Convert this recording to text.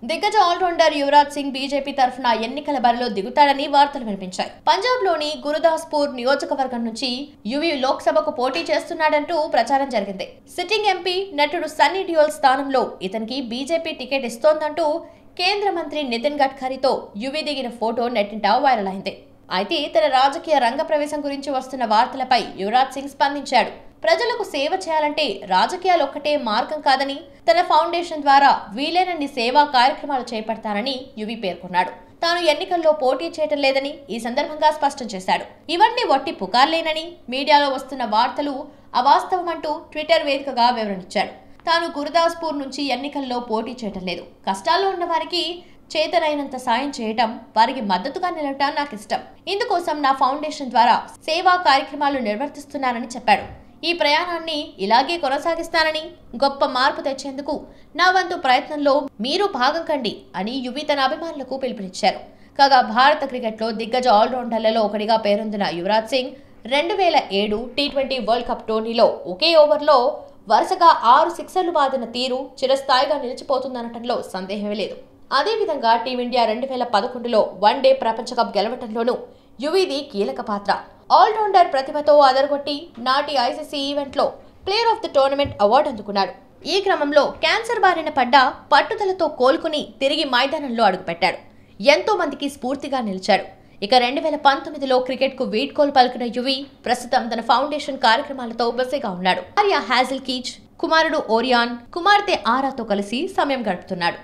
దిగ్గజ allrounder Yuvraj Singh BJP తరఫున ఎన్నికల బరిలో దిగుతాడని వార్తలు వినిపించాయి. పంజాబ్ లోని గురుదాస్పూర్ నియోజకవర్గం నుంచి యువి లోక్సభకు పోటీ చేస్తున్నాడంటూ ప్రచారం జరిగింది. సిట్టింగ్ ఎంపీ నటుడు సన్నీ డియోల్ స్థానంలో ఇతనికి బీజేపీ టికెట్ ఇస్తోందంటూ కేంద్ర మంత్రి నితిన్ గడ్కరీతో యువి దిగిన ఫోటో నెట్టింట వైరల్ అయింది. అయితే తన రాజకీయ రంగ ప్రవేశం గురించి వస్తున్న వార్తలపై యువరాజ్ సింగ్ స్పందించాడు. ప్రజలకు సేవ చేయాలంటే రాజకీయాలు ఒక్కటే మార్గం కాదని, తన ఫౌండేషన్ ద్వారా వీలైనన్ని సేవా కార్యక్రమాలు చేపడతానని యువి పేర్కొన్నాడు. తాను ఎన్నికల్లో పోటీ చేయటం లేదని ఈ సందర్భంగా స్పష్టం చేశాడు. ఇవన్నీ వట్టి పుకార్లేనని, మీడియాలో వస్తున్న వార్తలు అవాస్తవమంటూ ట్విట్టర్ వేదికగా వివరణిచ్చాడు. తాను గురుదాస్పూర్ నుంచి ఎన్నికల్లో పోటీ చేయటం లేదు. కష్టాల్లో ఉన్న వారికి చేతనైనంత సాయం చేయటం, వారికి మద్దతుగా నిలవటం నాకు ఇష్టం. ఇందుకోసం నా ఫౌండేషన్ ద్వారా సేవా కార్యక్రమాలు నిర్వర్తిస్తున్నానని చెప్పాడు. ఈ ప్రయాణాన్ని ఇలాగే కొనసాగిస్తానని, గొప్ప మార్పు తెచ్చేందుకు నా వంతు ప్రయత్నంలో మీరు భాగం కండి అని యువి తన అభిమానులకు పిలుపునిచ్చారు. కాగా భారత క్రికెట్లో దిగ్గజ ఆల్రౌండర్లలో ఒకటిగా పేరొందిన Yuvraj Singh 2007 T20 world cup టోర్నీలో ఒకే ఓవర్లో వరుసగా 6 సిక్సర్లు బాదిన తీరు చిరస్థాయిగా నిలిచిపోతుందనటంలో సందేహమే లేదు. అదేవిధంగా టీమిండియా 2011లో వన్డే ప్రపంచ కప్ గెలవటంలోనూ యువీది కీలక పాత్ర. ఆల్రౌండర్ ప్రతిభతో అదరగొట్టి నాటి ఐసీసీ ఈవెంట్లో player of the tournament award అందుకున్నాడు. ఈ క్రమంలో క్యాన్సర్ బారిన పడ్డ పట్టుదలతో కోలుకుని తిరిగి మైదానంలో అడుగుపెట్టాడు. ఎంతో మందికి స్ఫూర్తిగా నిలిచాడు. ఇక 2019లో క్రికెట్కు వీడ్కోలు పలికిన యువి ప్రస్తుతం తన ఫౌండేషన్ కార్యక్రమాలతో బిజీగా ఉన్నాడు. భార్య హ్యాజిల్ కీచ్, కుమారుడు ఓరియాన్, కుమార్తె ఆరాతో కలిసి సమయం గడుపుతున్నాడు.